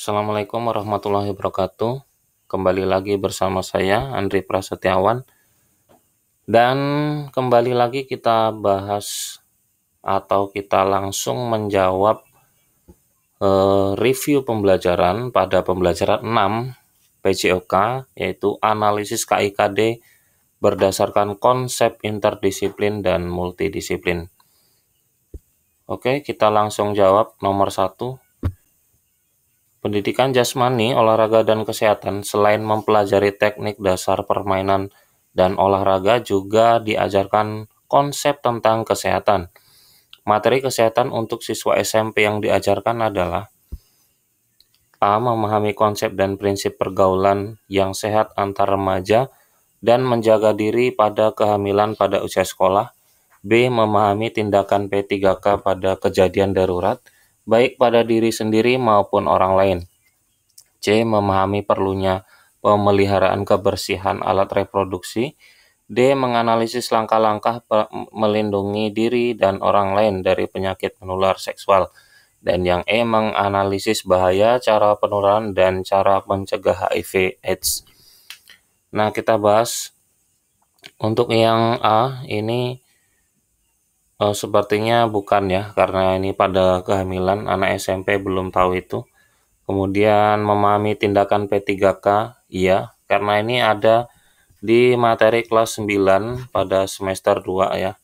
Assalamualaikum warahmatullahi wabarakatuh. Kembali lagi bersama saya Andri Prasetyawan, dan kembali lagi kita bahas atau kita langsung menjawab review pembelajaran pada pembelajaran 6 PJOK, yaitu analisis KIKD berdasarkan konsep interdisiplin dan multidisiplin. Oke, kita langsung jawab. Nomor 1. Pendidikan jasmani, olahraga, dan kesehatan selain mempelajari teknik dasar permainan dan olahraga juga diajarkan konsep tentang kesehatan. Materi kesehatan untuk siswa SMP yang diajarkan adalah A. Memahami konsep dan prinsip pergaulan yang sehat antar remaja dan menjaga diri pada kehamilan pada usia sekolah. B. Memahami tindakan P3K pada kejadian darurat, baik pada diri sendiri maupun orang lain. C. Memahami perlunya pemeliharaan kebersihan alat reproduksi. D. Menganalisis langkah-langkah melindungi diri dan orang lain dari penyakit menular seksual. Dan yang E. Menganalisis bahaya, cara penularan, dan cara mencegah HIV/AIDS. Nah, kita bahas untuk yang A ini sepertinya bukan ya, karena ini pada kehamilan, anak SMP belum tahu itu. Kemudian memahami tindakan P3K, iya, karena ini ada di materi kelas 9 pada semester 2 ya,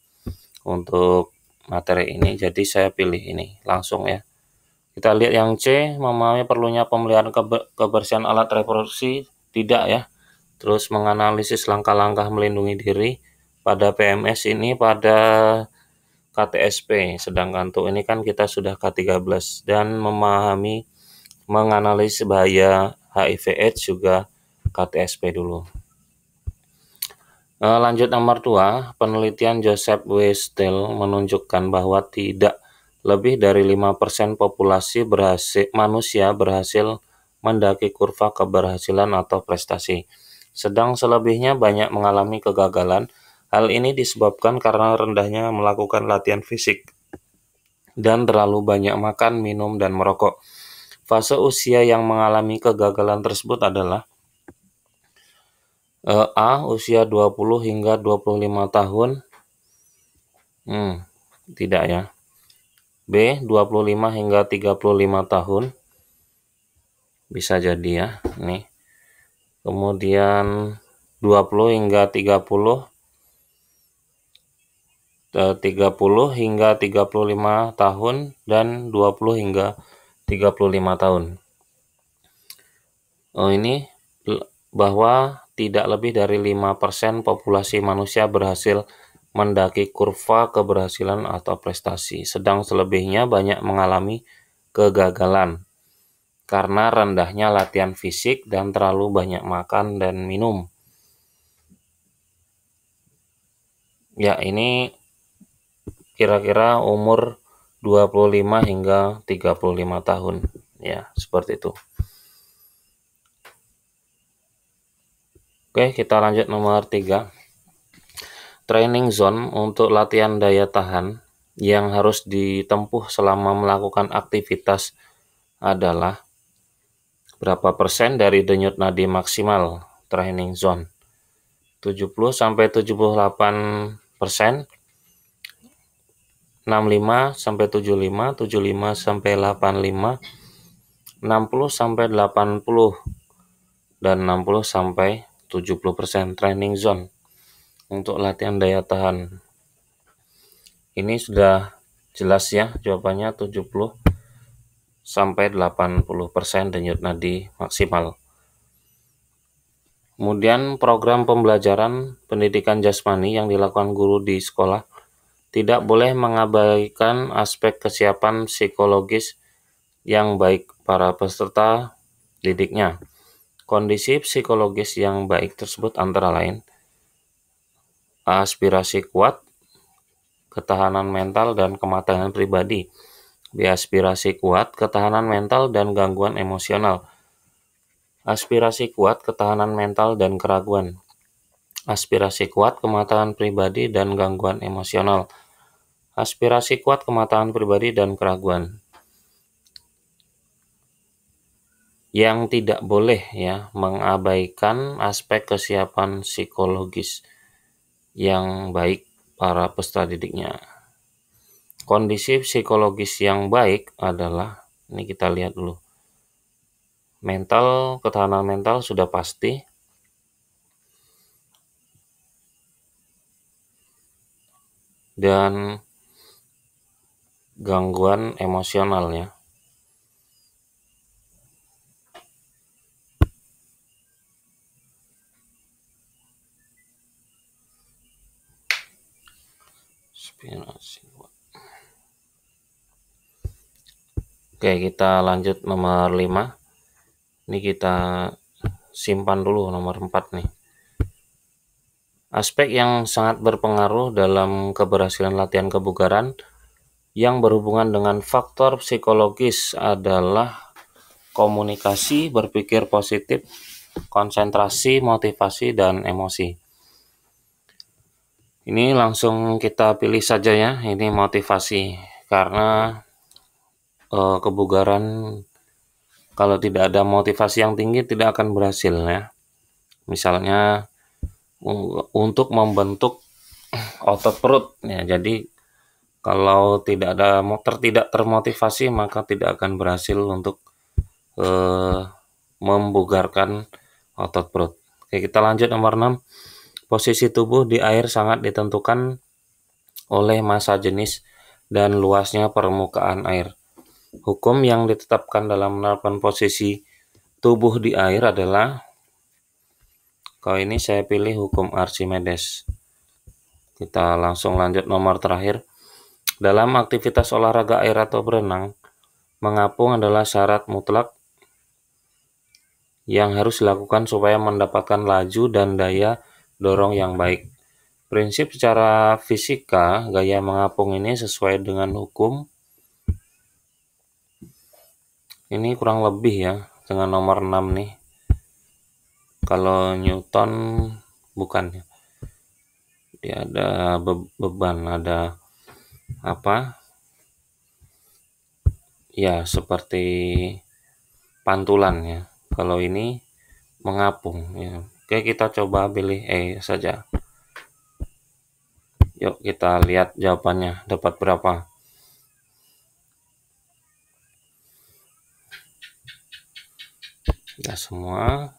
untuk materi ini, jadi saya pilih ini langsung ya. Kita lihat yang C, memahami perlunya pemeliharaan kebersihan alat reproduksi, tidak ya. Terus menganalisis langkah-langkah melindungi diri, pada PMS ini pada KTSP, sedangkan untuk ini kan kita sudah K13. Dan menganalisis bahaya HIV/AIDS juga KTSP dulu. Lanjut nomor 2, penelitian Joseph W. Still menunjukkan bahwa tidak lebih dari 5% populasi manusia berhasil mendaki kurva keberhasilan atau prestasi, sedang selebihnya banyak mengalami kegagalan. Hal ini disebabkan karena rendahnya melakukan latihan fisik dan terlalu banyak makan, minum, dan merokok. Fase usia yang mengalami kegagalan tersebut adalah A. Usia 20 hingga 25 tahun. Tidak ya. B. 25 hingga 35 tahun. Bisa jadi ya. Nih. Kemudian 20 hingga 30. 30 hingga 35 tahun dan 20 hingga 35 tahun. Ini bahwa tidak lebih dari 5% populasi manusia berhasil mendaki kurva keberhasilan atau prestasi, sedang selebihnya banyak mengalami kegagalan karena rendahnya latihan fisik dan terlalu banyak makan dan minum. Ya, ini kira-kira umur 25 hingga 35 tahun. Ya, seperti itu. Oke, kita lanjut nomor 3. Training zone untuk latihan daya tahan yang harus ditempuh selama melakukan aktivitas adalah berapa persen dari denyut nadi maksimal training zone? 70 sampai 78%, 65 sampai 75, 75 sampai 85, 60 sampai 80, dan 60 sampai 70% training zone untuk latihan daya tahan. Ini sudah jelas ya jawabannya, 70 sampai 80% denyut nadi maksimal. Kemudian program pembelajaran pendidikan jasmani yang dilakukan guru di sekolah tidak boleh mengabaikan aspek kesiapan psikologis yang baik para peserta didiknya. Kondisi psikologis yang baik tersebut antara lain aspirasi kuat, ketahanan mental, dan kematangan pribadi. B. Aspirasi kuat, ketahanan mental, dan gangguan emosional. Aspirasi kuat, ketahanan mental, dan keraguan. Aspirasi kuat, kematangan pribadi, dan gangguan emosional. Aspirasi kuat, kematangan pribadi, dan keraguan. yang tidak boleh ya mengabaikan aspek kesiapan psikologis yang baik para peserta didiknya. Kondisi psikologis yang baik adalah, ini kita lihat dulu, ketahanan mental sudah pasti, dan gangguan emosionalnya. Oke, kita lanjut nomor 5. Ini kita simpan dulu nomor 4 nih. Aspek yang sangat berpengaruh dalam keberhasilan latihan kebugaran yang berhubungan dengan faktor psikologis adalah komunikasi, berpikir positif, konsentrasi, motivasi, dan emosi. Ini langsung kita pilih saja ya, ini motivasi, karena kebugaran kalau tidak ada motivasi yang tinggi tidak akan berhasil ya. Misalnya untuk membentuk otot perut ya, jadi kalau tidak termotivasi maka tidak akan berhasil untuk membugarkan otot perut. Oke, kita lanjut nomor 6. Posisi tubuh di air sangat ditentukan oleh massa jenis dan luasnya permukaan air. Hukum yang ditetapkan dalam menentukan posisi tubuh di air adalah, kalau ini saya pilih hukum Archimedes. Kita langsung lanjut nomor terakhir. Dalam aktivitas olahraga air atau berenang, mengapung adalah syarat mutlak yang harus dilakukan supaya mendapatkan laju dan daya dorong yang baik. Prinsip secara fisika gaya mengapung ini sesuai dengan hukum. Ini kurang lebih ya dengan nomor 6 nih. Kalau Newton bukan ya. Dia ada beban, ada apa? Ya, seperti pantulan ya. Kalau ini mengapung ya. Oke, kita coba pilih E saja. Yuk kita lihat jawabannya dapat berapa. Ya, semua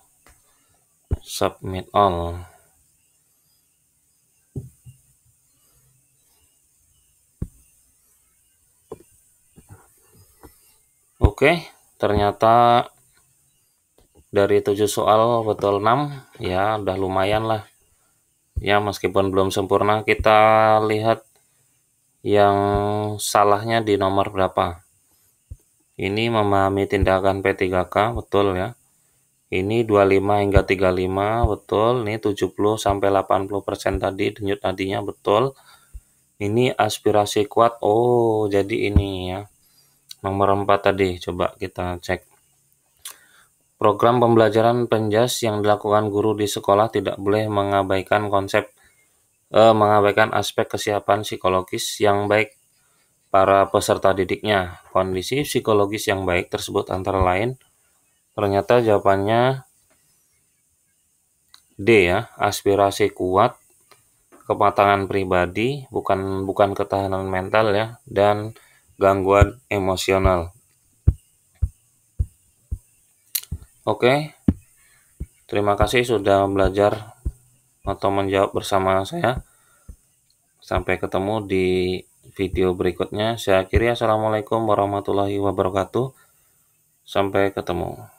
submit all. Oke, ternyata dari 7 soal betul 6, ya udah lumayan lah. Ya, meskipun belum sempurna, kita lihat yang salahnya di nomor berapa. Ini memahami tindakan P3K, betul ya. Ini 25 hingga 35, betul. Ini 70 sampai 80% tadi, denyut nadinya, betul. Ini aspirasi kuat, oh jadi ini ya. Nomor 4 tadi, coba kita cek. Program pembelajaran penjas yang dilakukan guru di sekolah tidak boleh mengabaikan aspek kesiapan psikologis yang baik para peserta didiknya. Kondisi psikologis yang baik tersebut antara lain, ternyata jawabannya D ya, aspirasi kuat, kematangan pribadi, bukan ketahanan mental ya, dan gangguan emosional. Oke, terima kasih sudah belajar atau menjawab bersama saya. Sampai ketemu di video berikutnya. Saya akhiri, assalamualaikum warahmatullahi wabarakatuh. Sampai ketemu.